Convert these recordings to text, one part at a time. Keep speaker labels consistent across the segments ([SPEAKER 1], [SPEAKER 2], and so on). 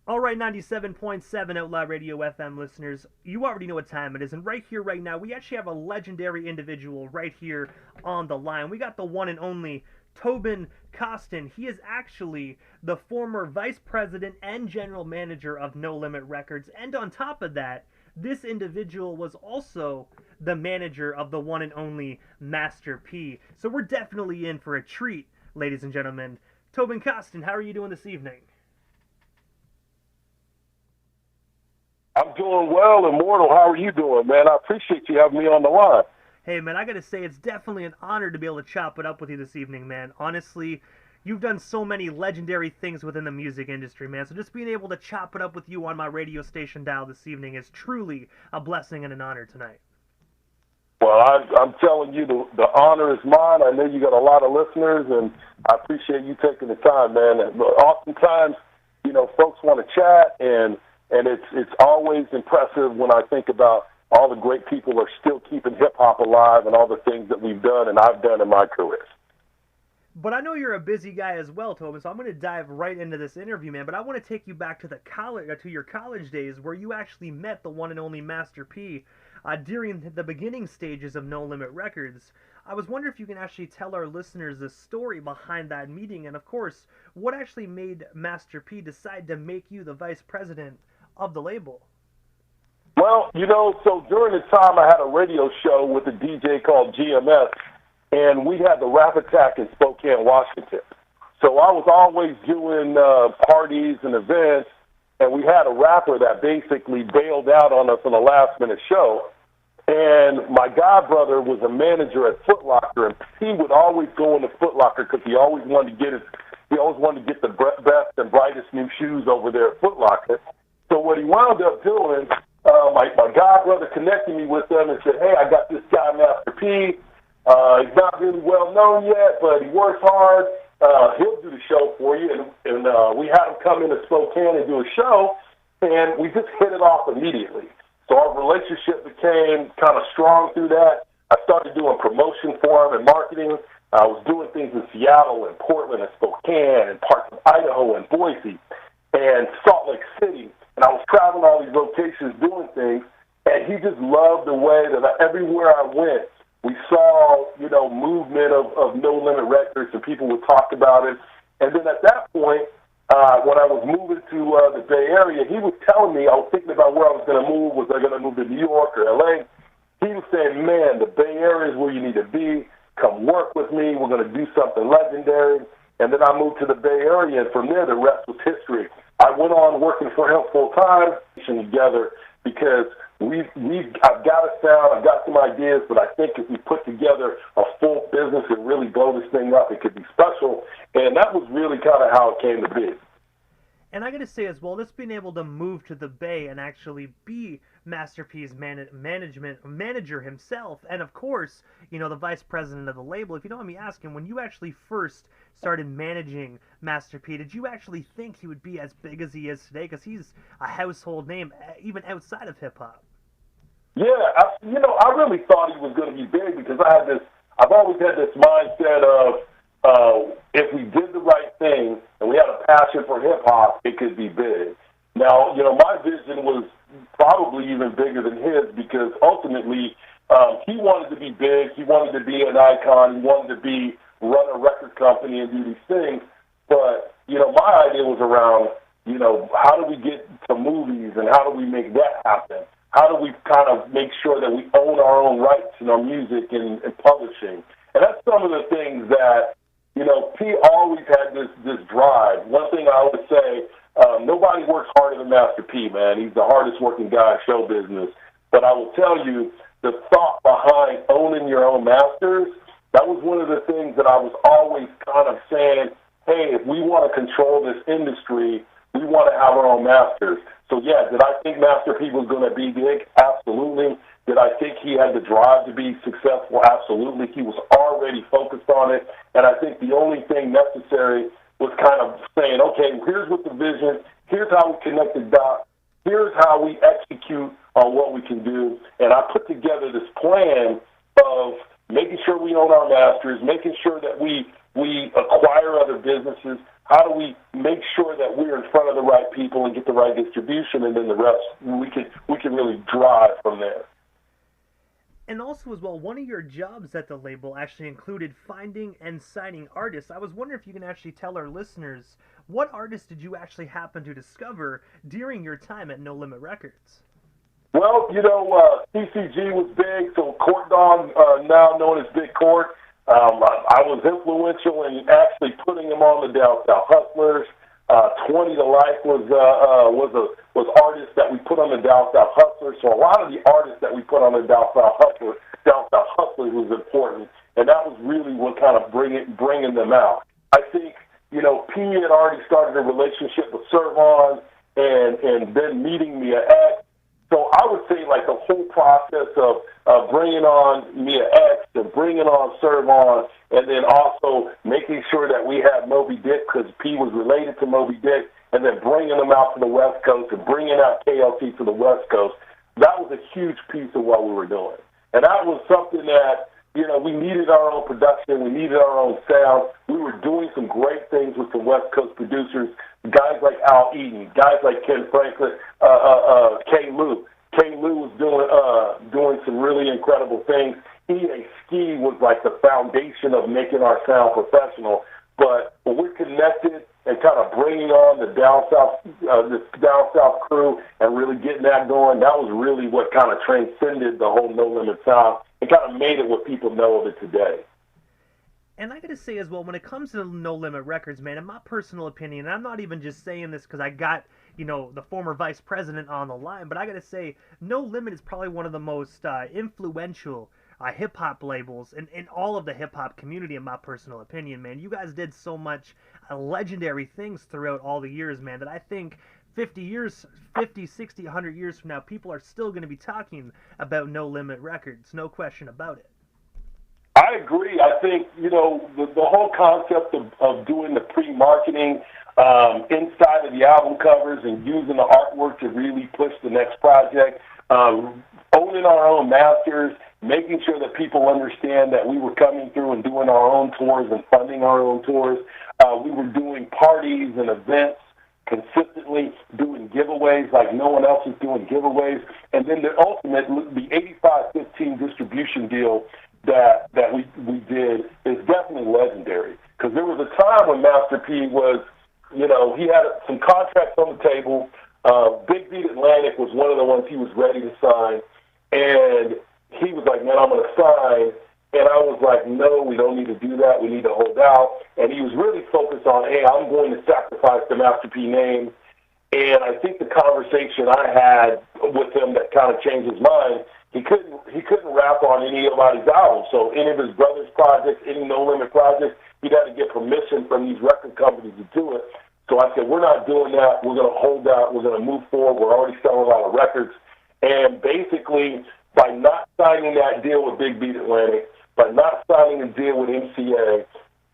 [SPEAKER 1] All right, 97.7 Outlaw Radio FM listeners, you already know what time it is, and right here, right now, we actually have a legendary individual right here on the line. We got the one and only Tobin Costen. He is actually the former vice president and general manager of No Limit Records, and on top of that, this individual was also the manager of the one and only Master P. So we're definitely in for a treat, ladies and gentlemen. Tobin Costen, how are you doing this evening?
[SPEAKER 2] I'm doing well, Immortal. How are you doing, man? I appreciate you having me on the line.
[SPEAKER 1] Hey, man, I gotta say, it's definitely an honor to be able to chop it up with you this evening, man. Honestly, you've done so many legendary things within the music industry, man. So just being able to chop it up with you on my radio station dial this evening is truly a blessing and an honor tonight.
[SPEAKER 2] Well, I'm telling you, the honor is mine. I know you got a lot of listeners, and I appreciate you taking the time, man. And oftentimes, folks want to chat, and it's always impressive when I think about all the great people are still keeping hip-hop alive and all the things that we've done and I've done in my career.
[SPEAKER 1] But I know you're a busy guy as well, Tobin, so I'm going to dive right into this interview, man. But I want to take you back to to your college days where you actually met the one and only Master P during the beginning stages of No Limit Records. I was wondering if you can actually tell our listeners the story behind that meeting and, of course, what actually made Master P decide to make you the vice president of the label.
[SPEAKER 2] Well, so during the time I had a radio show with a DJ called GMS, and we had the Rap Attack in Spokane, Washington. So I was always doing parties and events, and we had a rapper that basically bailed out on us on a last-minute show. And my godbrother was a manager at Foot Locker, and he would always go into Foot Locker because he always wanted to get the best and brightest new shoes over there at Foot Locker. So what he wound up doing, my godbrother connected me with them and said, "Hey, I got this guy, Master P. He's not really well known yet, but he works hard. He'll do the show for you." And we had him come into Spokane and do a show, and we just hit it off immediately. So our relationship became kind of strong through that. I started doing promotion for him and marketing. I was doing things in Seattle and Portland and Spokane and parts of Idaho and Boise and Salt Lake City. And I was traveling all these locations doing things, and he just loved the way that everywhere I went, we saw, movement of No Limit Records, and people would talk about it. And then at that point, when I was moving to the Bay Area, he was telling me, I was thinking about where I was going to move. Was I going to move to New York or L.A.? He was saying, "Man, the Bay Area is where you need to be. Come work with me. We're going to do something legendary." And then I moved to the Bay Area, and from there, the rest was history. I went on working for him full-time together because I've got a sound, I've got some ideas, but I think if we put together a full business and really blow this thing up, it could be special. And that was really kind of how it came to be.
[SPEAKER 1] And I got to say as well, this being able to move to the Bay and actually be Master P's manager himself, and of course, the vice president of the label. If you don't mind me asking, when you actually first started managing Master P, did you actually think he would be as big as he is today? Because he's a household name, even outside of hip hop.
[SPEAKER 2] Yeah, I really thought he was going to be big because I've always had this mindset of, if we did the right thing and we had a passion for hip-hop, it could be big. Now, my vision was probably even bigger than his because ultimately he wanted to be big. He wanted to be an icon. He wanted to run a record company and do these things. But, my idea was around, how do we get to movies and how do we make that happen? How do we kind of make sure that we own our own rights in our music and publishing? And that's some of the things that, P always had this drive. One thing I always say, nobody works harder than Master P, man. He's the hardest working guy in show business. But I will tell you, the thought behind owning your own masters, that was one of the things that I was always kind of saying, hey, if we want to control this industry, we want to have our own masters. So, yeah, did I think Master P was going to be big? Absolutely. Did I think he had the drive to be successful? Absolutely. He was already focused on it. And I think the only thing necessary was kind of saying, okay, here's what the vision, here's how we connect the dots, here's how we execute on what we can do. And I put together this plan of making sure we own our masters, making sure that we we acquire other businesses? How do we make sure that we're in front of the right people and get the right distribution, and then the rest we can really drive from there.
[SPEAKER 1] And also as well, one of your jobs at the label actually included finding and signing artists. I was wondering if you can actually tell our listeners, what artists did you actually happen to discover during your time at No Limit Records?
[SPEAKER 2] Well, CCG was big, so Court Don, now known as Big Court, I was influential in actually putting him on the Down South Hustlers. 20 to Life was artists that we put on the Down South Hustlers. So a lot of the artists that we put on the Down South Hustlers was important, and that was really what kind of bringing them out. I think P had already started a relationship with Servon, and then meeting Mia X. So I would say like the whole process of bringing on Mia X and bringing on Servon, and then also making sure that we had Moby Dick, because P was related to Moby Dick, and then bringing them out to the West Coast and bringing out KLT to the West Coast. That was a huge piece of what we were doing. And that was something that, we needed our own production. We needed our own sound. We were doing some great things with some West Coast producers, guys like Al Eaton, guys like Ken Franklin, K. Lou. K. Lou was doing some really incredible things. EA Ski was like the foundation of making our sound professional. But when we're connected and kind of bringing on the Down South crew and really getting that going, that was really what kind of transcended the whole No Limit sound and kind of made it what people know of it today.
[SPEAKER 1] And I gotta say as well, when it comes to No Limit Records, man, in my personal opinion, and I'm not even just saying this because I got, the former vice president on the line, but I gotta say, No Limit is probably one of the most influential hip-hop labels in all of the hip-hop community, in my personal opinion, man. You guys did so much legendary things throughout all the years, man, that I think 50, 60, 100 years from now, people are still going to be talking about No Limit Records, no question about it.
[SPEAKER 2] I agree. I think, the whole concept of doing the pre-marketing inside of the album covers and using the artwork to really push the next project, owning our own masters, making sure that people understand that we were coming through and doing our own tours and funding our own tours. We were doing parties and events consistently, doing giveaways like no one else is doing giveaways. And then the ultimate, the 85-15 distribution deal that we did is definitely legendary. Because there was a time when Master P was, he had some contracts on the table. Big Beat Atlantic was one of the ones he was ready to sign. And he was like, man, I'm going to sign. And I was like, no, we don't need to do that. We need to hold out. And he was really focused on, hey, I'm going to sacrifice the Master P name. And I think the conversation I had with him that kind of changed his mind, he couldn't rap on anybody's album. So any of his brother's projects, any No Limit projects, he'd have to get permission from these record companies to do it. So I said, we're not doing that. We're going to hold out. We're going to move forward. We're already selling a lot of records. And basically, by not signing that deal with Big Beat Atlantic, by not signing a deal with MCA,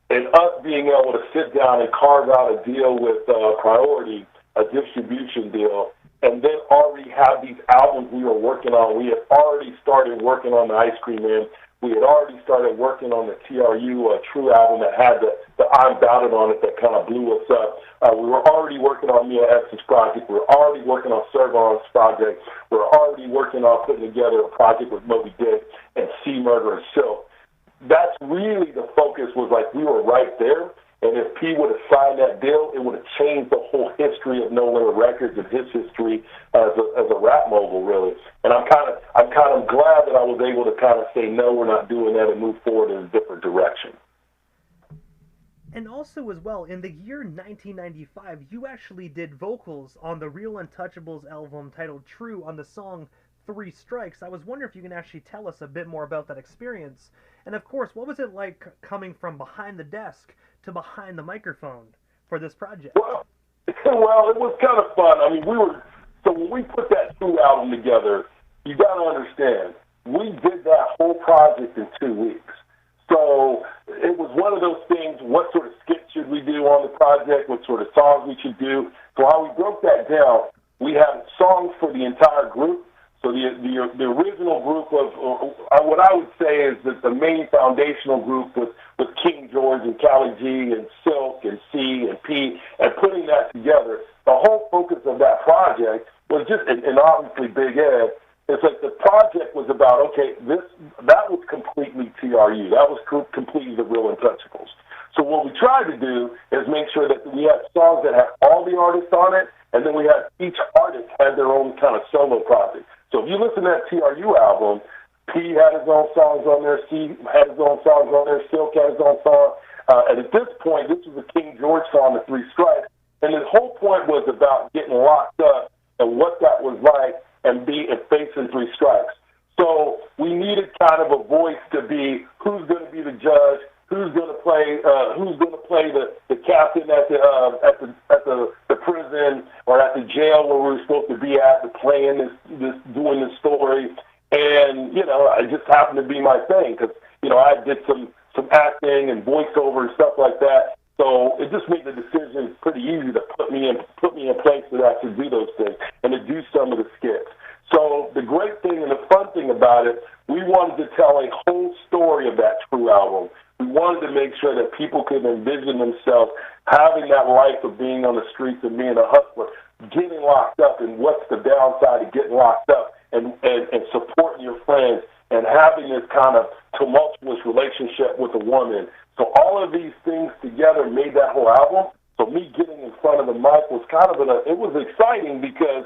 [SPEAKER 2] and us being able to sit down and carve out a deal with Priority, a distribution deal, and then already have these albums we were working on. We had already started working on the Ice Cream Man. We had already started working on the TRU True album that had the I'm Bounded on it that kind of blew us up. We were already working on Mia X's project. We were already working on Servon's project. We were already working on putting together a project with Moby Dick and C Murder and Silk. That's really the focus, was like we were right there. And if P would have signed that deal, it would have changed the whole history of No Limit Records and his history as a rap mogul, really. And I'm kind of glad that I was able to kind of say, no, we're not doing that, and move forward in a different direction.
[SPEAKER 1] And also as well, in the year 1995, you actually did vocals on the Real Untouchables album titled True on the song 3 Strikes. I was wondering if you can actually tell us a bit more about that experience. And of course, what was it like coming from behind the desk to behind the microphone for this project?
[SPEAKER 2] Well, it was kind of fun. I mean, so when we put that True album together, you got to understand, we did that whole project in 2 weeks. So it was one of those things, what sort of skit should we do on the project, what sort of songs we should do. So how we broke that down, we had songs for the entire group, So the original group of, what I would say is that the main foundational group with King George and Callie G and Silk and C and P, and putting that together, the whole focus of that project was just, and obviously Big Ed, it's like the project was about, okay, that was completely TRU. That was completely the Real Untouchables. So what we tried to do is make sure that we had songs that had all the artists on it, and then we had each artist had their own kind of solo project. So if you listen to that TRU album, P had his own songs on there, C had his own songs on there, Silk had his own song. And at this point, this was a King George song, The Three Strikes, and the whole point was about getting locked up and what that was like and facing three strikes. So we needed kind of a voice to be who's going to be the judge, who's going to play the captain at the prison or at the jail where we were supposed to be at, playing this doing this story. And it just happened to be my thing because I did some acting and voiceover and stuff like that. So it just made the decision pretty easy to put me in place to actually do those things and to do some of the skits. So the great thing and the fun thing about it, we wanted to tell a whole story of that True album. We wanted to make sure that people could envision themselves having that life of being on the streets and being a hustler, getting locked up, and what's the downside of getting locked up, and supporting your friends and having this kind of tumultuous relationship with a woman. So all of these things together made that whole album. So me getting in front of the mic was kind of it was exciting because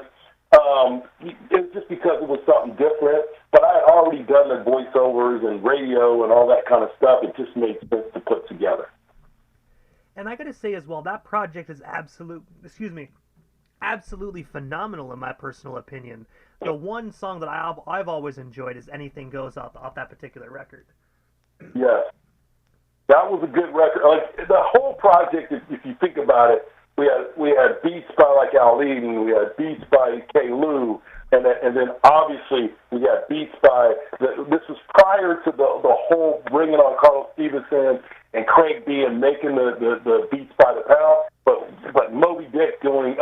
[SPEAKER 2] it's just because it was something different. But I had already done the voiceovers and radio and all that kind of stuff. It just made sense to put together.
[SPEAKER 1] And I got to say as well, that project is absolutely phenomenal in my personal opinion. The one song that I've always enjoyed is Anything Goes off that particular record.
[SPEAKER 2] Yes. That was a good record. Like the whole project, if you think about it, we had beats by like Al Eden, we had beats by K. Lou, and then obviously we had beats by. This was prior to the whole bringing on Carlos Stevenson and Craig B and making the beats by the pound. But Moby Dick doing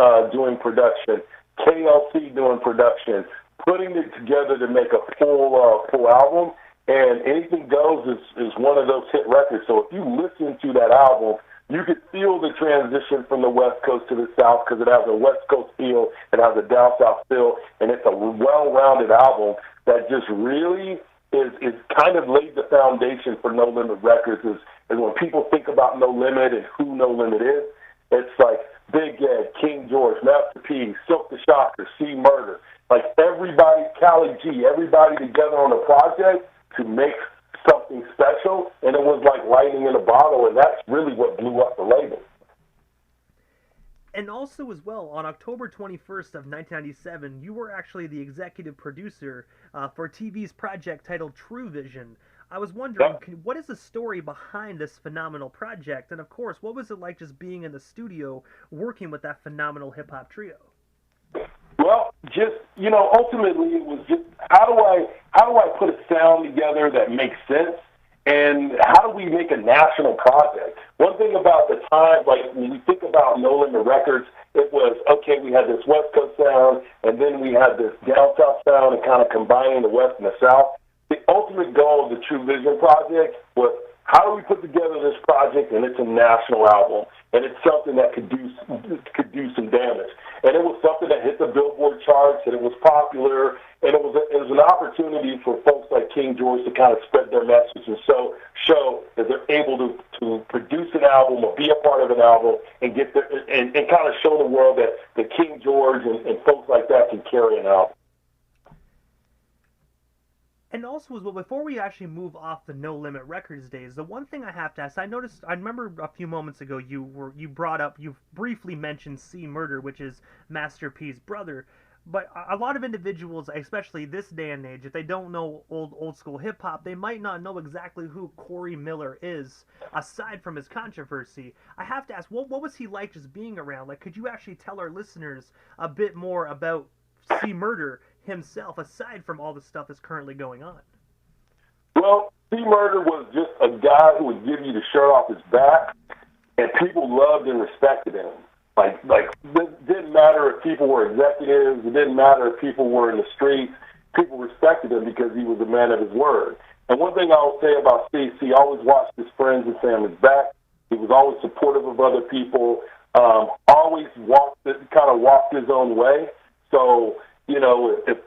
[SPEAKER 2] production, KLC doing production, putting it together to make a full album. And Anything Goes is one of those hit records. So if you listen to that album, you could feel the transition from the West Coast to the South because it has a West Coast feel, it has a down South feel, and it's a well-rounded album that just really is kind of laid the foundation for No Limit Records. Is when people think about No Limit and who No Limit is, it's like Big Ed, King George, Master P, Silk the Shocker, C Murder, like everybody, Callie G, everybody together on the project to make something special, and it was like lightning in a bottle, and that's really what blew up the label.
[SPEAKER 1] And also as well, on October 21st of 1997, you were actually the executive producer for TV's project titled True Vision. I was wondering, what is the story behind this phenomenal project? And of course, what was it like just being in the studio working with that phenomenal hip-hop trio?
[SPEAKER 2] Well, just, ultimately it was just how do I put a sound together that makes sense, and how do we make a national project? One thing about the time, like when we think about No Limit Records, it was, okay, we had this West Coast sound, and then we had this down South sound, and kind of combining the West and the South. The ultimate goal of the True Vision project was, how do we put together this project, and it's a national album, and it's something that could do some damage. And it was something that hit the Billboard charts, and it was popular, and it was an opportunity for folks like King George to kind of spread their message and show that they're able to produce an album or be a part of an album and and kind of show the world that King George and folks like that can carry an album.
[SPEAKER 1] And also as well, before we actually move off the No Limit Records days, the one thing I have to ask, I remember a few moments ago you briefly mentioned C Murder, which is Master P's brother, but a lot of individuals, especially this day and age, if they don't know old school hip hop, they might not know exactly who Corey Miller is, aside from his controversy. I have to ask, what was he like just being around? Like, could you actually tell our listeners a bit more about C Murder himself, aside from all the stuff that's currently going on?
[SPEAKER 2] Well, C Murder was just a guy who would give you the shirt off his back, and people loved and respected him. Like it didn't matter if people were executives, it didn't matter if people were in the streets. people respected him because he was a man of his word. And one thing I will say about Steve, he always watched his friends and family's back. He was always supportive of other people, always kind of walked his own way. So, you know, if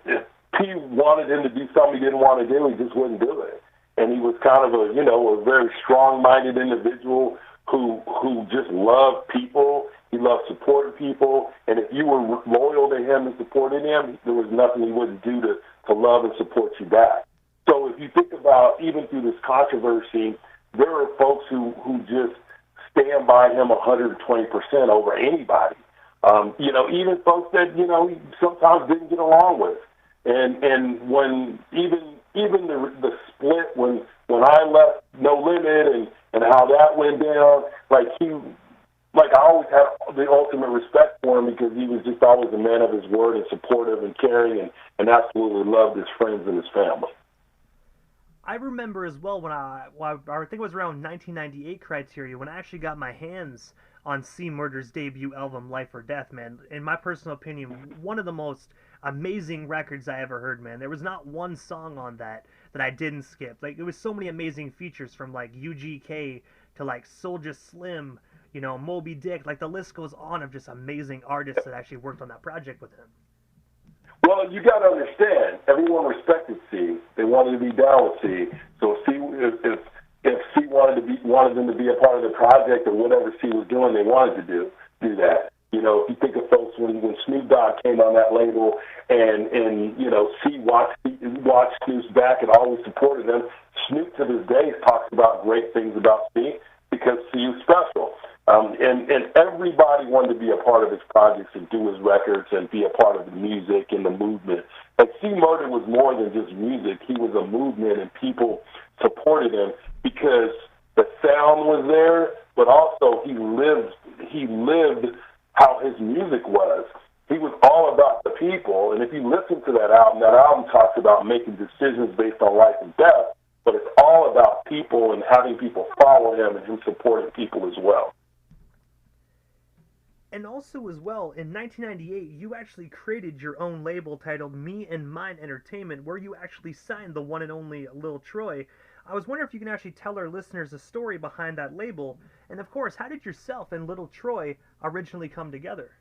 [SPEAKER 2] P wanted him to do something he didn't want to do, he just wouldn't do it. And he was kind of a very strong-minded individual who just loved people. He loved supporting people. And if you were loyal to him and supported him, there was nothing he wouldn't do to love and support you back. So if you think about, even through this controversy, there are folks who just stand by him 120% over anybody. You know, even folks that, you know, he sometimes didn't get along with. And when even the split when I left No Limit and how that went down, I always had the ultimate respect for him because he was just always a man of his word and supportive and caring and absolutely loved his friends and his family.
[SPEAKER 1] I remember as well when I think it was around 1998 criteria when I actually got my hands on C Murder's debut album, Life or Death, man. In my personal opinion, one of the most amazing records I ever heard, man. There was not one song on that I didn't skip. Like, it was so many amazing features from, like, UGK to, like, Soulja Slim, you know, Moby Dick. Like, the list goes on of just amazing artists that actually worked on that project with him.
[SPEAKER 2] Well, you got to understand, everyone respected C. They wanted to be down with C. So C, if C wanted them to be a part of the project or whatever C was doing, they wanted to do that. You know, if you think of folks when Snoop Dogg came on that label and you know, C watched Snoop's back and always supported him. Snoop to this day talks about great things about C because C was special. And everybody wanted to be a part of his projects and do his records and be a part of the music and the movement. And C Murder was more than just music. He was a movement, and people supported him because the sound was there, but also he lived how his music was. He was all about the people. And if you listen to that album talks about making decisions based on life and death, but it's all about people and having people follow him and him supporting people as well.
[SPEAKER 1] And also as well, in 1998, you actually created your own label titled Me and Mine Entertainment, where you actually signed the one and only Lil Troy. I was wondering if you can actually tell our listeners the story behind that label, and of course, how did yourself and Lil Troy originally come together?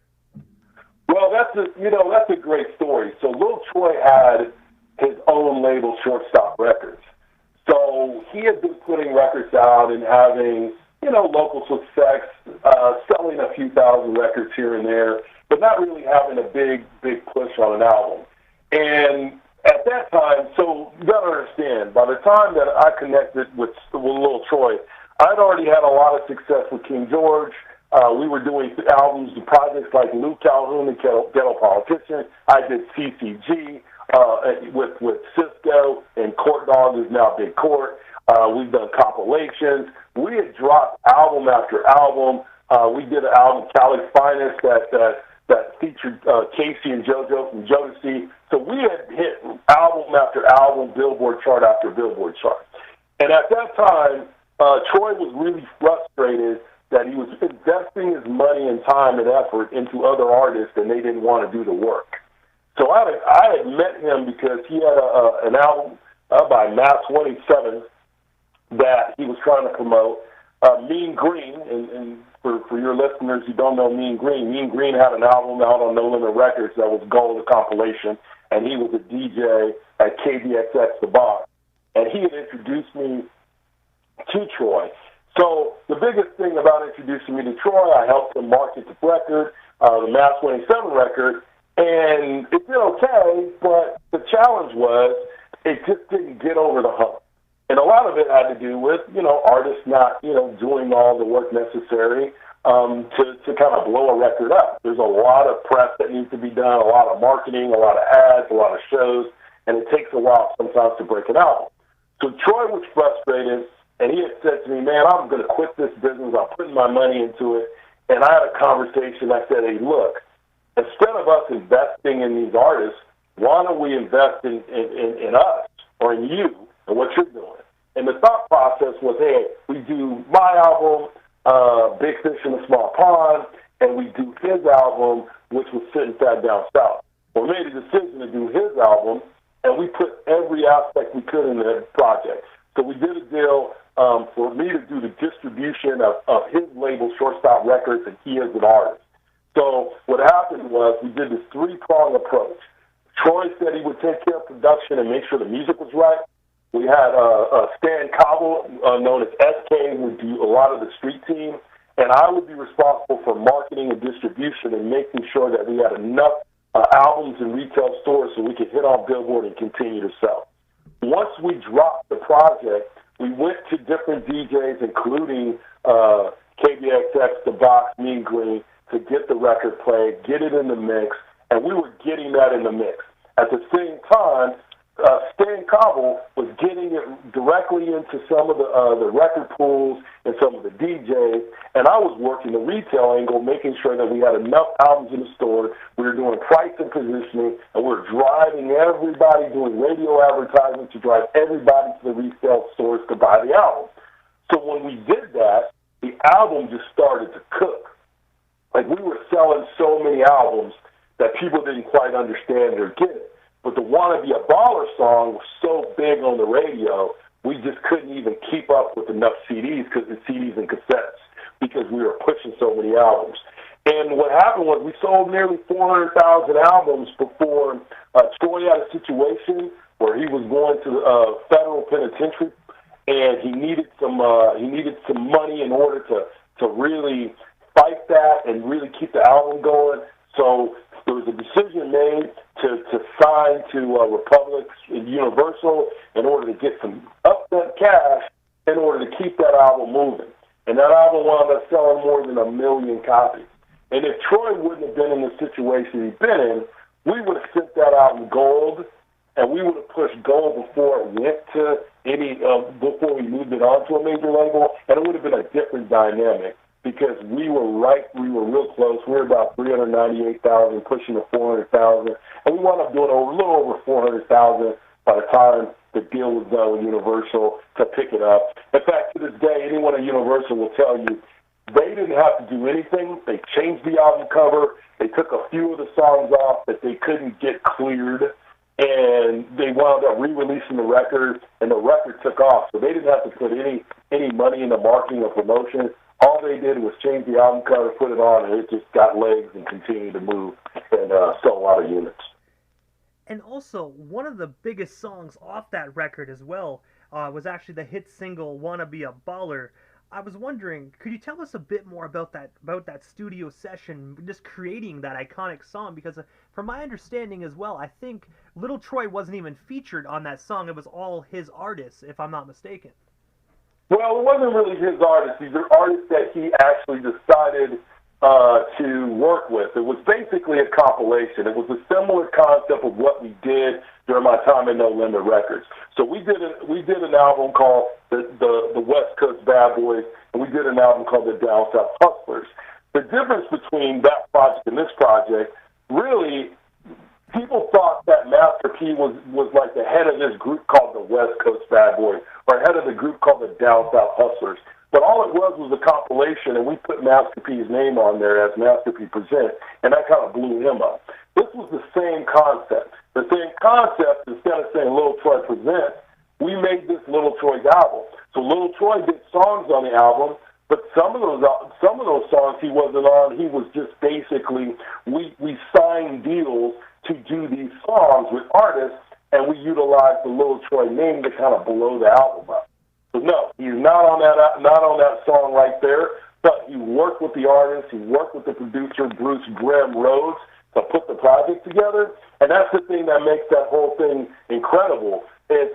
[SPEAKER 2] Well, that's a great story. So Lil Troy had his own label, Shortstop Records. So he had been putting records out and having, you know, local success, selling a few thousand records here and there, but not really having a big push on an album. And at that time, so you got to understand, by the time that I connected with Lil Troy, I'd already had a lot of success with King George. We were doing albums and projects like Luke Calhoun and Ghetto Politician. I did CCG with Cisco and Court Dog, who's now Big Court. We've done compilations. We had dropped album after album. We did an album, Cali's Finest, that featured Casey and JoJo from Jodeci. So we had hit album after album, Billboard chart after Billboard chart. And at that time, Troy was really frustrated that he was investing his money and time and effort into other artists and they didn't want to do the work. So I had met him because he had an album by Mass 27 that he was trying to promote. Mean Green, and for your listeners who don't know Mean Green had an album out on No Limit Records that was Gold, a compilation, and he was a DJ at KBXX The Box. And he had introduced me to Troy. So the biggest thing about introducing me to Troy, I helped him market the record, the Mass 27 record, and it did okay, but the challenge was it just didn't get over the hump. And a lot of it had to do with, you know, artists not, you know, doing all the work necessary to kind of blow a record up. There's a lot of press that needs to be done, a lot of marketing, a lot of ads, a lot of shows, and it takes a while sometimes to break an album. So Troy was frustrated, and he had said to me, man, I'm going to quit this business. I'm putting my money into it. And I had a conversation. I said, hey, look, instead of us investing in these artists, why don't we invest in us or in you and what you're doing? And the thought process was, hey, we do my album, Big Fish in a Small Pond, and we do his album, which was Sitting Fat Down South. We made a decision to do his album, and we put every aspect we could in the project. So we did a deal for me to do the distribution of his label, Shortstop Records, and he is an artist. So what happened was we did this three-pronged approach. Troy said he would take care of production and make sure the music was right. We had Stan Cobble, known as SK, would do a lot of the street team, and I would be responsible for marketing and distribution and making sure that we had enough albums in retail stores so we could hit on Billboard and continue to sell. Once we dropped the project, we went to different DJs, including KBXX, The Box, Mean Green, to get the record played, get it in the mix, and we were getting that in the mix. At the same time, Stan Cobble was getting it directly into some of the record pools and some of the DJs, and I was working the retail angle, making sure that we had enough albums in the store. We were doing price and positioning, and we were driving everybody, doing radio advertisements to drive everybody to the retail stores to buy the album. So when we did that, the album just started to cook. Like, we were selling so many albums that people didn't quite understand or get it. But the Wanna Be a Baller song was so big on the radio, we just couldn't even keep up with enough CDs, because the CDs and cassettes, because we were pushing so many albums. And what happened was we sold nearly 400,000 albums before Troy had a situation where he was going to the federal penitentiary, and he needed some money in order to really fight that and really keep the album going. So there was a decision made to sign to Republic and Universal in order to get some upfront cash in order to keep that album moving. And that album wound up selling more than 1 million copies. And if Troy wouldn't have been in the situation he'd been in, we would have sent that album gold, and we would have pushed gold before it went to before we moved it on to a major label, and it would have been a different dynamic. Because we were real close. We were about 398,000, pushing to 400,000, and we wound up doing a little over 400,000 by the time the deal was done with Universal to pick it up. In fact, to this day, anyone at Universal will tell you they didn't have to do anything. They changed the album cover. They took a few of the songs off that they couldn't get cleared, and they wound up re-releasing the record, and the record took off. So they didn't have to put any money into marketing or promotion. All they did was change the album cover, put it on, and it just got legs and continued to move and sell a lot of units.
[SPEAKER 1] And also, one of the biggest songs off that record as well was actually the hit single "Wanna Be a Baller." I was wondering, could you tell us a bit more about that studio session, just creating that iconic song? Because from my understanding as well, I think Lil Troy wasn't even featured on that song. It was all his artists, if I'm not mistaken.
[SPEAKER 2] Well, it wasn't really his artists. These are artists that he actually decided to work with. It was basically a compilation. It was a similar concept of what we did during my time at No Limit Records. So we did an album called the West Coast Bad Boys, and we did an album called the Down South Hustlers. The difference between that project and this project, really, people thought that Master P was like the head of this group called the West Coast Bad Boys, or head of the group called the Down South Hustlers. But all it was a compilation, and we put Master P's name on there as Master P Presents, and that kind of blew him up. This was the same concept. The same concept, instead of saying Lil Troy Presents, we made this Lil Troy's album. So Lil Troy did songs on the album, but some of those songs he wasn't on. He was just basically, we signed deals to do these songs with artists, and we utilized the Lil Troy name to kind of blow the album up. So no, he's not on that song right there, but he worked with the artist, he worked with the producer, Bruce Graham Rhodes, to put the project together, and that's the thing that makes that whole thing incredible. It's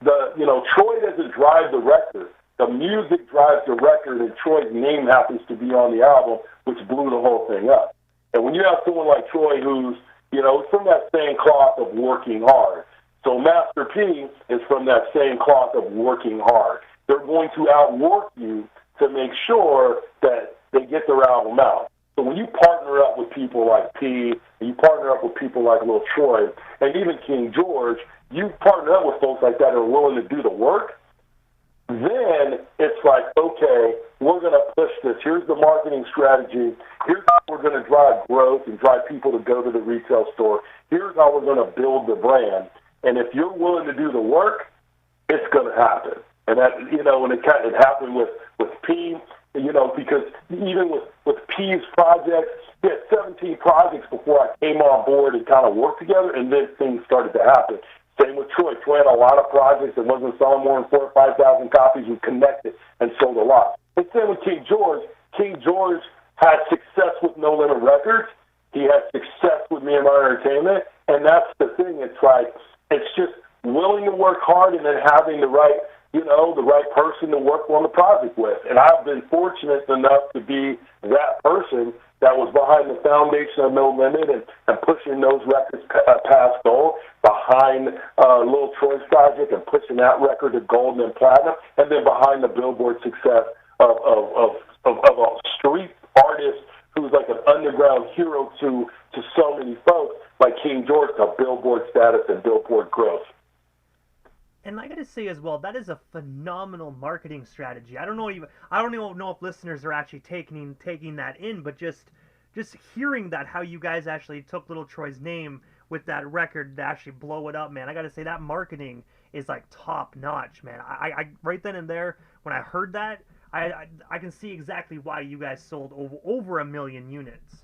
[SPEAKER 2] Troy doesn't drive the record. The music drives the record, and Troy's name happens to be on the album, which blew the whole thing up. And when you have someone like Troy who's, from that same cloth of working hard. So Master P is from that same cloth of working hard. They're going to outwork you to make sure that they get their album out. So when you partner up with people like P, and you partner up with people like Lil Troy, and even King George, you partner up with folks like that who are willing to do the work, then it's like, okay, we're going to push this. Here's the marketing strategy. Here's how we're going to drive growth and drive people to go to the retail store. Here's how we're going to build the brand. And if you're willing to do the work, it's going to happen. And that, you know, and it happened with P, you know, because even with P's projects, he had 17 projects before I came on board and kind of worked together, and then things started to happen. Same with Troy. Troy had a lot of projects that wasn't selling more than 4,000 or 5,000 copies. We connected and sold a lot. And same with King George. King George had success with No Limit Records. He had success with Me and My Entertainment. And that's the thing. It's like, it's just willing to work hard and then having the right, you know, the right person to work on the project with. And I've been fortunate enough to be that person that was behind the foundation of No Limit and pushing those records past gold, behind Lil Troy's project and pushing that record to gold and platinum, and then behind the Billboard success of a street artist who's like an underground hero to so many folks, like King George, got Billboard status and Billboard growth.
[SPEAKER 1] And I gotta say as well, that is a phenomenal marketing strategy. I don't even know if listeners are actually taking that in, but just hearing that, how you guys actually took Lil Troy's name with that record to actually blow it up, man. I gotta say that marketing is like top notch, man. I right then and there when I heard that, I can see exactly why you guys sold over 1 million units.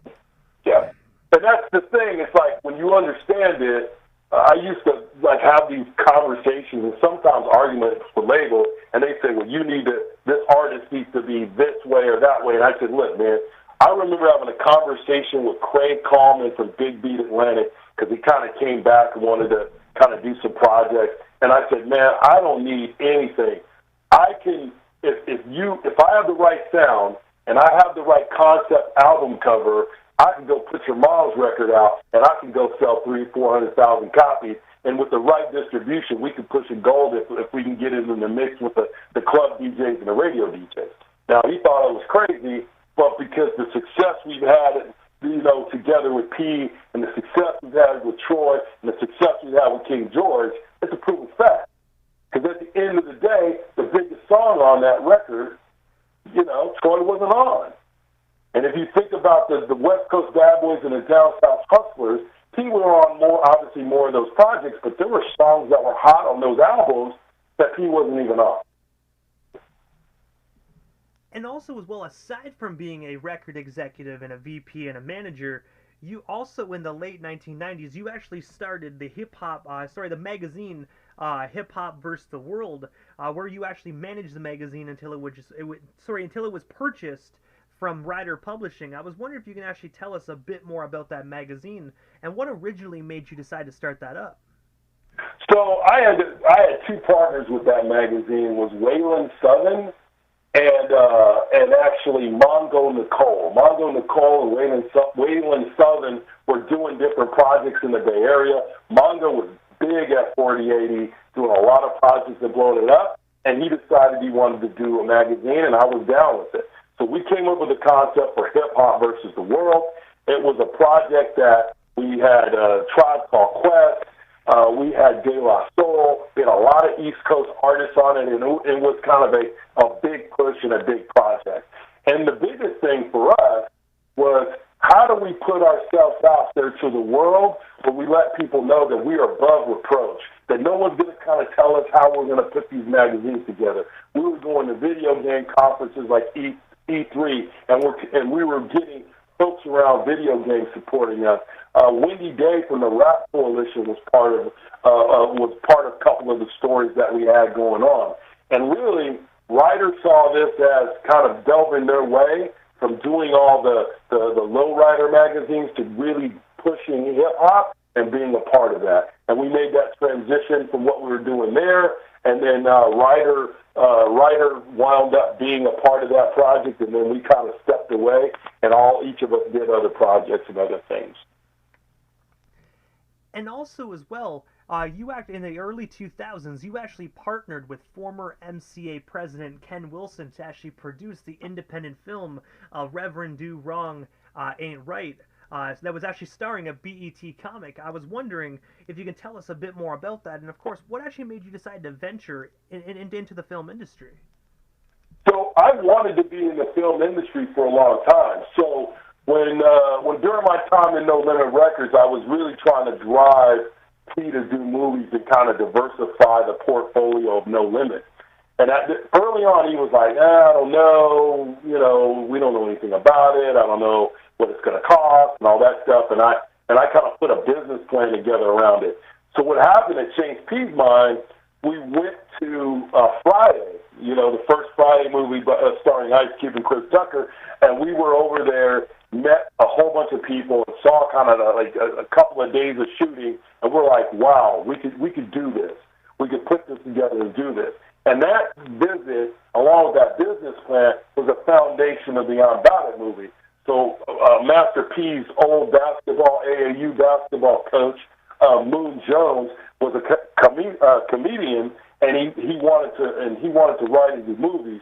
[SPEAKER 2] Yeah, and that's the thing. It's like when you understand it. I used to like have these conversations and sometimes arguments with labels, and they say, "Well, this artist needs to be this way or that way." And I said, "Look, man, I remember having a conversation with Craig Coleman from Big Beat Atlantic because he kind of came back and wanted to kind of do some projects, and I said, man, I don't need anything. I can if I have the right sound and I have the right concept album cover." I can go put your mom's record out, and I can go sell 300,000-400,000 copies. And with the right distribution, we can push it gold if we can get it in the mix with the club DJs and the radio DJs. Now, he thought I was crazy, but because the success we've had, you know, together with P, and the success we've had with Troy, and the success we've had with King George, it's a proven fact. Because at the end of the day, the biggest song on that record, you know, Troy wasn't on. And if you think about the West Coast Bad Boys and the Down South Hustlers, P were on obviously more of those projects, but there were songs that were hot on those albums that P wasn't even on.
[SPEAKER 1] And also as well, aside from being a record executive and a VP and a manager, you also in the late 1990s, you actually started the the magazine Hip Hop vs. the World, where you actually managed the magazine until it was purchased from Ryder Publishing. I was wondering if you can actually tell us a bit more about that magazine and what originally made you decide to start that up.
[SPEAKER 2] So I had two partners with that magazine. Was Waylon Southern and actually Mongo Nicole. Mongo Nicole and Waylon Southern were doing different projects in the Bay Area. Mongo was big at 4080, doing a lot of projects and blowing it up, and he decided he wanted to do a magazine, and I was down with it. So we came up with a concept for Hip Hop versus the World. It was a project that we had Tribe Called Quest. We had De La Soul. We had a lot of East Coast artists on it, and it was kind of a big push and a big project. And the biggest thing for us was, how do we put ourselves out there to the world where we let people know that we are above reproach, that no one's going to kind of tell us how we're going to put these magazines together. We were going to video game conferences like E3, and we were getting folks around video games supporting us. Wendy Day from the Rap Coalition was part of a couple of the stories that we had going on. And really, Ryder saw this as kind of delving their way from doing all the lowrider magazines to really pushing hip-hop and being a part of that. And we made that transition from what we were doing there, and then Ryder wound up being a part of that project, and then we kind of stepped away, and each of us did other projects and other things.
[SPEAKER 1] And also as well, you in the early 2000s, you actually partnered with former MCA president Ken Wilson to actually produce the independent film Reverend Do Wrong Ain't Right. That was actually starring a BET comic. I was wondering if you can tell us a bit more about that, and of course, what actually made you decide to venture into the film industry?
[SPEAKER 2] So I wanted to be in the film industry for a long time. So when during my time in No Limit Records, I was really trying to drive P to do movies and kind of diversify the portfolio of No Limit. And early on, he was like, I don't know, we don't know anything about it. I don't know what it's going to cost and all that stuff. And I kind of put a business plan together around it. So what happened at James P's mind, we went to Friday, the first Friday movie starring Ice Cube and Chris Tucker, and we were over there, met a whole bunch of people, and saw kind of a couple of days of shooting, and we're like, wow, we could do this. We could put this together and do this. And that visit, along with that business plan, was a foundation of the On Ballot movie. So Master P's old AAU basketball coach, Moon Jones, was a comedian, and he wanted to write and do movies.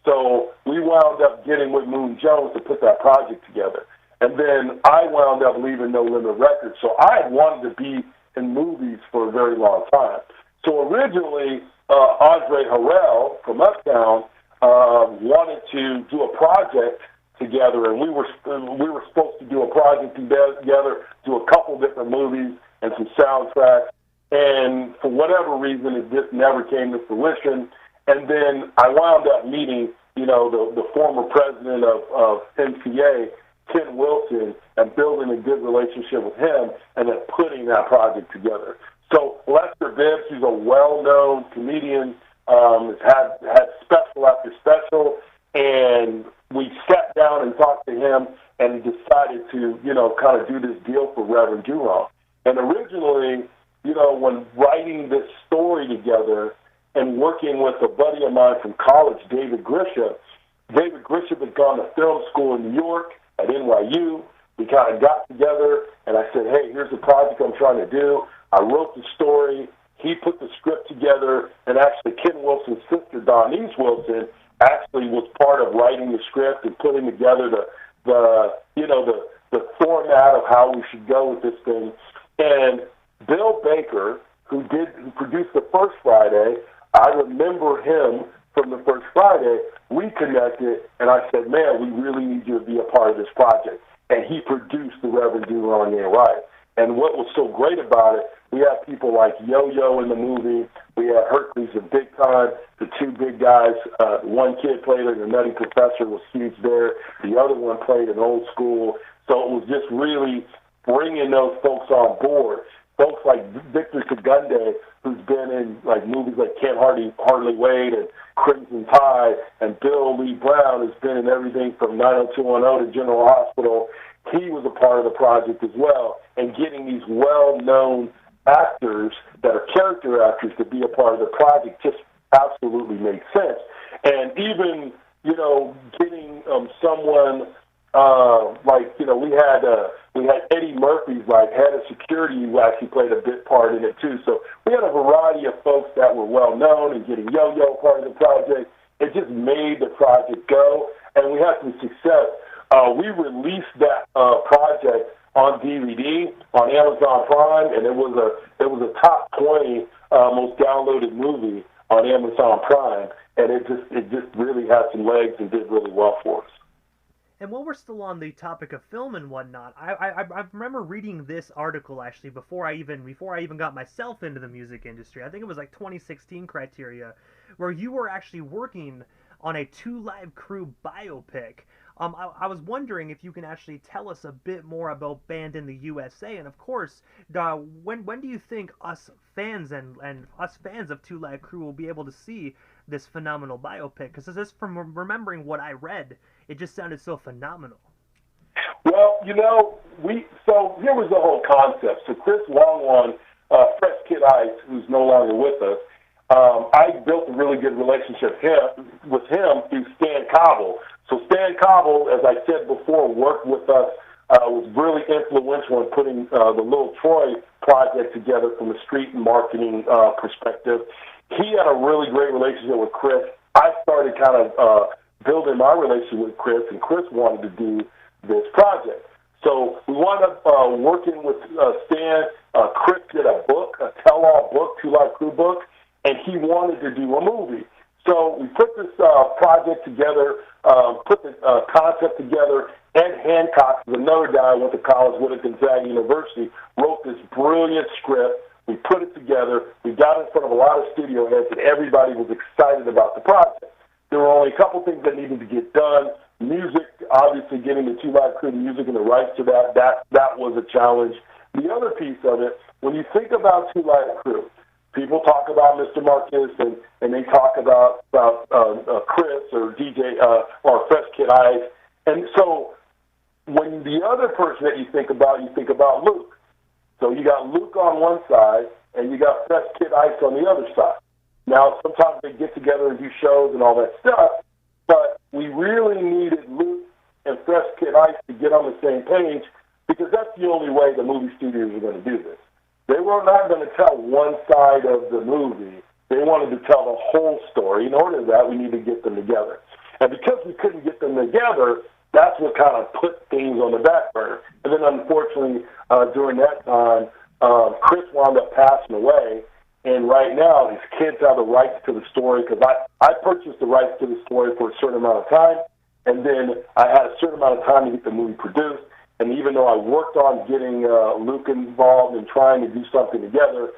[SPEAKER 2] So we wound up getting with Moon Jones to put that project together. And then I wound up leaving No Limit Records. So I had wanted to be in movies for a very long time. So originally, Andre Harrell from Uptown wanted to do a project together, and we were supposed to do a project together, do a couple different movies and some soundtracks. And for whatever reason, it just never came to fruition. And then I wound up meeting, the former president of MCA, Ken Wilson, and building a good relationship with him, and then putting that project together. So Lester Bibbs, who's a well-known comedian, has had special after special, and we sat down and talked to him and decided to, kind of do this deal for Reverend Durand. And originally, when writing this story together and working with a buddy of mine from college, David Grisham had gone to film school in New York at NYU. We kind of got together, and I said, hey, here's the project I'm trying to do. I wrote the story. He put the script together, and actually Ken Wilson's sister, Donise Wilson, actually was part of writing the script and putting together the format of how we should go with this thing. And Bill Baker, who produced the first Friday, I remember him from the first Friday. We connected, and I said, man, we really need you to be a part of this project. And he produced the Reverend Durand and Right. And what was so great about it, we had people like Yo-Yo in the movie. We had Hercules and Big Time, the two big guys. One kid played a Nutty Professor, was huge there. The other one played an old school. So it was just really bringing those folks on board. Folks like Victor Segunde, who's been in movies like Can't Hardly Wait and Crimson Tide, and Bill Lee Brown, who's been in everything from 90210 to General Hospital. He was a part of the project as well, and getting these well-known actors that are character actors to be a part of the project just absolutely made sense. And even, getting someone we had Eddie Murphy's head of security who actually played a bit part in it too. So we had a variety of folks that were well-known, and getting Yo-Yo part of the project, it just made the project go, and we had some success. We released that project on DVD on Amazon Prime, and it was a top 20 most downloaded movie on Amazon Prime, and it just really had some legs and did really well for us.
[SPEAKER 1] And while we're still on the topic of film and whatnot, I remember reading this article actually before I even got myself into the music industry. I think it was 2016 criteria, where you were actually working on a 2 Live Crew biopic. I was wondering if you can actually tell us a bit more about Band in the USA, and of course, when do you think us fans and us fans of 2 Live Crew will be able to see this phenomenal biopic? Because just from remembering what I read, it just sounded so phenomenal.
[SPEAKER 2] Well, so here was the whole concept. So Chris Longwan, Fresh Kid Ice, who's no longer with us, I built a really good relationship with him through Stan Cobble. So Stan Cobble, as I said before, worked with us, was really influential in putting the Lil Troy project together from a street and marketing perspective. He had a really great relationship with Chris. I started kind of building my relationship with Chris, and Chris wanted to do this project. So we wound up working with Stan. Chris did a book, a tell-all book, 2 Live Crew book, and he wanted to do a movie. So we put this project together, put the concept together. Ed Hancock is another guy I went to college with at Gonzaga University, wrote this brilliant script, We put it together. We got in front of a lot of studio heads, and everybody was excited about the project. There were only a couple things that needed to get done. Music, obviously getting the Two Live Crew music and the rights to that was a challenge. The other piece of it, when you think about Two Live Crew, people talk about Mr. Marcus and they talk about Chris or DJ or Fresh Kid Ice. And so when the other person that you think about Luke. So you got Luke on one side and you got Fresh Kid Ice on the other side. Now, sometimes they get together and do shows and all that stuff, but we really needed Luke and Fresh Kid Ice to get on the same page because that's the only way the movie studios are going to do this. They were not going to tell one side of the movie. They wanted to tell the whole story. In order to that, we need to get them together. And because we couldn't get them together, that's what kind of put things on the back burner. And then, unfortunately, during that time, Chris wound up passing away. And right now, his kids have the rights to the story because I purchased the rights to the story for a certain amount of time. And then I had a certain amount of time to get the movie produced. And even though I worked on getting Luke involved and trying to do something together,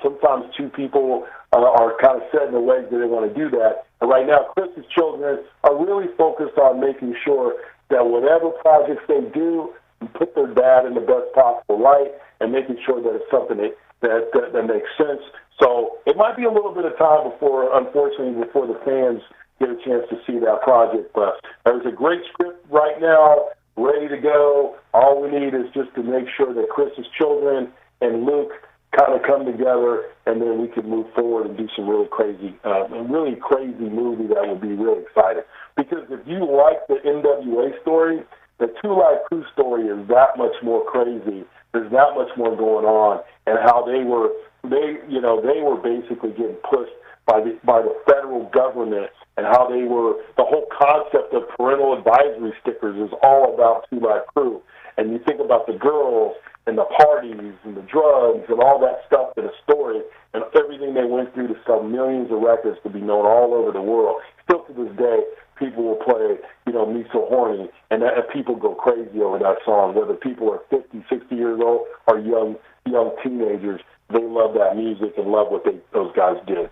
[SPEAKER 2] sometimes two people are kind of set in the ways that they want to do that. And right now, Chris's children are really focused on making sure that whatever projects they do, put their dad in the best possible light and making sure that it's something that makes sense. So it might be a little bit of time before the fans get a chance to see that project. But there's a great script right now, ready to go. All we need is just to make sure that Chris's children and Luke kind of come together, and then we can move forward and do some really crazy movie that would be really exciting. Because if you like the NWA story, the Two Live Crew story is that much more crazy. There's that much more going on, and how they were basically getting pushed by the federal government, and how the whole concept of parental advisory stickers is all about Two Live Crew. And you think about the girls and the parties and the drugs and all that stuff in the story and everything they went through to sell millions of records to be known all over the world. Still to this day, people will play, Me So Horny, and people go crazy over that song, whether people are 50, 60 years old or young teenagers. They love that music and love what those guys did.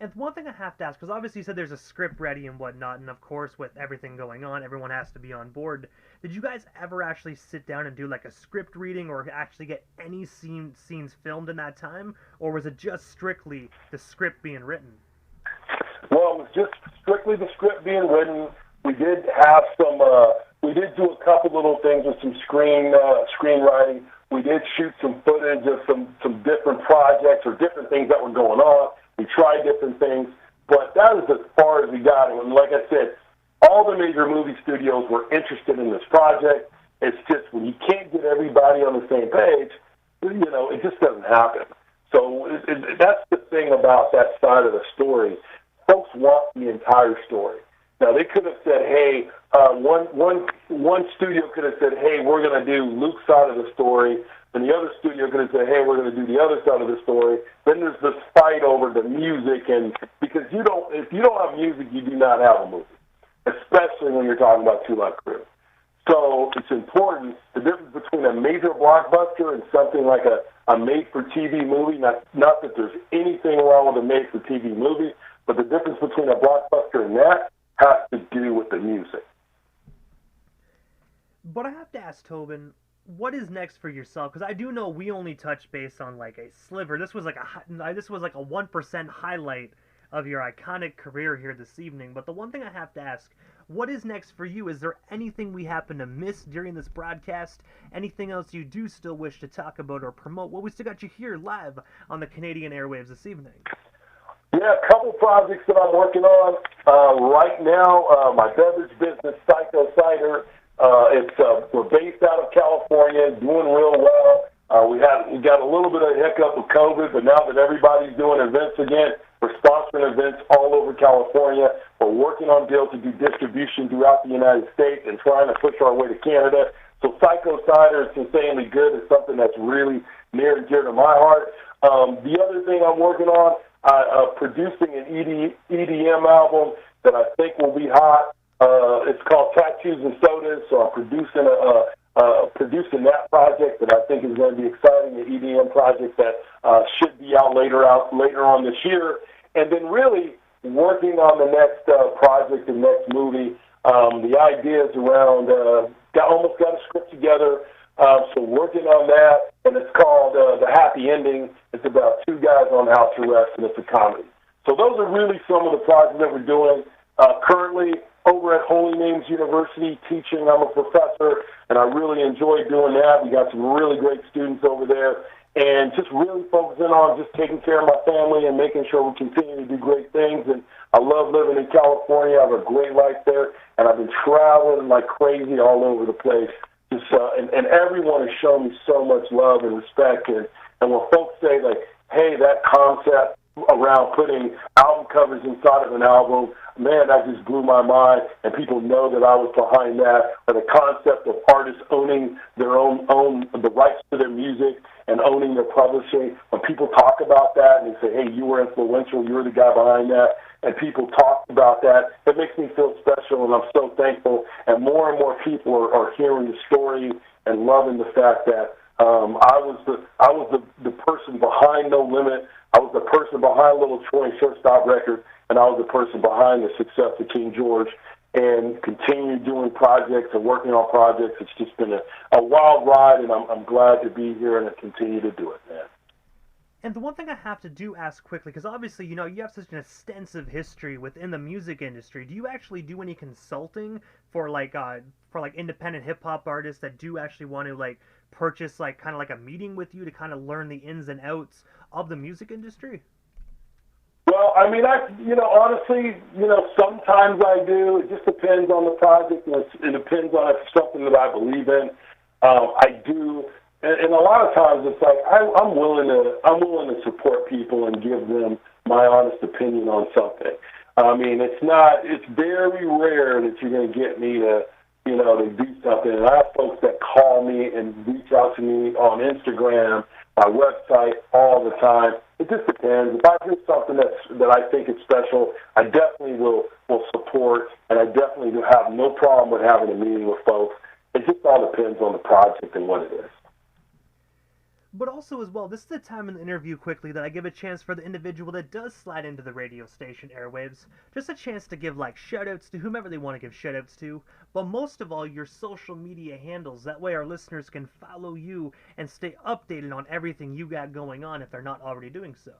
[SPEAKER 1] And one thing I have to ask, because obviously you said there's a script ready and whatnot, and of course with everything going on, everyone has to be on board. Did you guys ever actually sit down and do like a script reading or actually get any scenes filmed in that time? Or was it just strictly the script being written?
[SPEAKER 2] Well, it was just strictly the script being written. We did have we did do a couple little things with some screenwriting. We did shoot some footage of some different projects or different things that were going on. We tried different things, but that is as far as we got. And like I said, all the major movie studios were interested in this project. It's just when you can't get everybody on the same page, it just doesn't happen. So that's the thing about that side of the story. Folks want the entire story. Now, they could have said, hey, one studio could have said, hey, we're going to do Luke's side of the story, and the other studio could have said, hey, we're going to do the other side of the story. Then there's this fight over the music, and because if you don't have music, you do not have a movie, especially when you're talking about Two Live Crew. So it's important, the difference between a major blockbuster and something like a made-for-TV movie, not that there's anything wrong with a made-for-TV movie, but the difference between a blockbuster and that has to do with the music.
[SPEAKER 1] But I have to ask, Tobin, what is next for yourself? Because I do know we only touched base on like a sliver. This was like a 1% highlight of your iconic career here this evening. But the one thing I have to ask, what is next for you? Is there anything we happen to miss during this broadcast? Anything else you do still wish to talk about or promote? Well, we still got you here live on the Canadian airwaves this evening.
[SPEAKER 2] Yeah, a couple projects that I'm working on right now. My beverage business, Psycho Cider. We're based out of California, doing real well. We got a little bit of a hiccup with COVID, but now that everybody's doing events again, we're sponsoring events all over California. We're working on deals to do distribution throughout the United States and trying to push our way to Canada. So Psycho Cider is insanely good. It's something that's really near and dear to my heart. The other thing I'm working on, producing an EDM album that I think will be hot. It's called Tattoos and Sodas, so I'm producing producing that project that I think is going to be exciting, the EDM project that should be out later on this year, and then really working on the next project, the next movie. The ideas around almost got a script together, so working on that, and it's called The Happy Ending. It's about two guys on house arrest, and it's a comedy. So those are really some of the projects that we're doing currently over at Holy Names University teaching. I'm a professor, and I really enjoy doing that. We got some really great students over there, and just really focusing on just taking care of my family and making sure we continue to do great things. And I love living in California. I have a great life there, and I've been traveling like crazy all over the place. Just, and everyone has shown me so much love and respect. And when folks say, like, hey, that concept around putting album covers inside of an album, man, that just blew my mind, and people know that I was behind that. Or the concept of artists owning their own the rights to their music and owning their publishing. When people talk about that and they say, hey, you were influential, you're the guy behind that, and people talk about that, it makes me feel special, and I'm so thankful. And more people are hearing the story and loving the fact that I was the person behind No Limit. I was the person behind Lil Troy Shortstop Record, and I was the person behind the success of King George, and continue doing projects and working on projects. It's just been a wild ride, and I'm glad to be here and to continue to do it, man.
[SPEAKER 1] And the one thing I have to do ask quickly, because obviously, you know, you have such an extensive history within the music industry. Do you actually do any consulting for like independent hip hop artists that do actually want to like purchase like kind of like a meeting with you to kind of learn the ins and outs of the music industry?
[SPEAKER 2] Well, I mean, honestly, sometimes I do. It just depends on the project, and it depends on if it's something that I believe in. I do. And a lot of times it's like I'm willing to support people and give them my honest opinion on something. I mean, it's very rare that you're going to get me to do something. And I have folks that call me and reach out to me on Instagram, my website, all the time. It just depends. If I do something that I think is special, I definitely will support, and I definitely do have no problem with having a meeting with folks. It just all depends on the project and what it is.
[SPEAKER 1] But also as well, this is the time in the interview quickly that I give a chance for the individual that does slide into the radio station airwaves, just a chance to give like shoutouts to whomever they want to give shoutouts to, but most of all your social media handles. That way our listeners can follow you and stay updated on everything you got going on if they're not already doing so.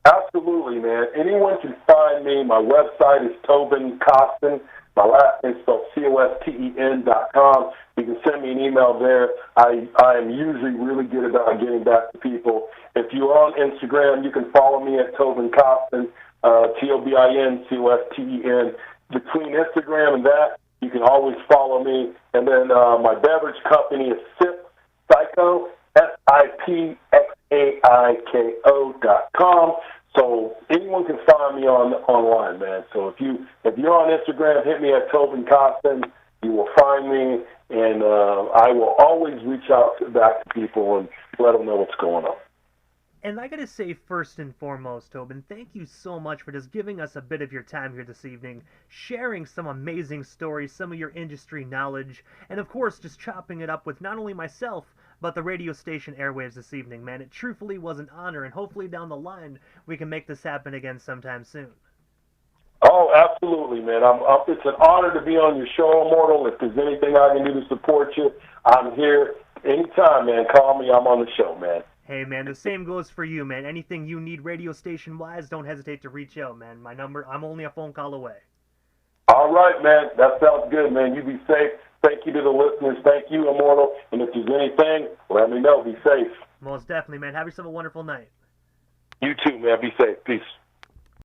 [SPEAKER 2] Absolutely, man. Anyone can find me. My website is Tobin Costen. My last name is spelled COSTEN.com. You can send me an email there. I am usually really good about getting back to people. If you're on Instagram, you can follow me at Tobin Costen, TOBINCOSTEN. Between Instagram and that, you can always follow me. And then my beverage company is SIP Psycho, SIPXAIKO.com. So anyone can find me online, man. So if you're on Instagram, hit me at Tobin Costen. You will find me, and I will always reach out back to people and let them know what's going on.
[SPEAKER 1] And I gotta say, first and foremost, Tobin, thank you so much for just giving us a bit of your time here this evening, sharing some amazing stories, some of your industry knowledge, and of course, just chopping it up with not only myself, but the radio station airwaves this evening, man. It truthfully was an honor, and hopefully down the line, we can make this happen again sometime soon.
[SPEAKER 2] Oh, absolutely, man. It's an honor to be on your show, Immortal. If there's anything I can do to support you, I'm here anytime, man. Call me. I'm on the show, man.
[SPEAKER 1] Hey, man, the same goes for you, man. Anything you need radio station-wise, don't hesitate to reach out, man. My number, I'm only a phone call away.
[SPEAKER 2] All right, man. That sounds good, man. You be safe. Thank you to the listeners. Thank you, Immortal. And if there's anything, let me know. Be safe.
[SPEAKER 1] Most definitely, man. Have yourself a wonderful night.
[SPEAKER 2] You too, man. Be safe. Peace.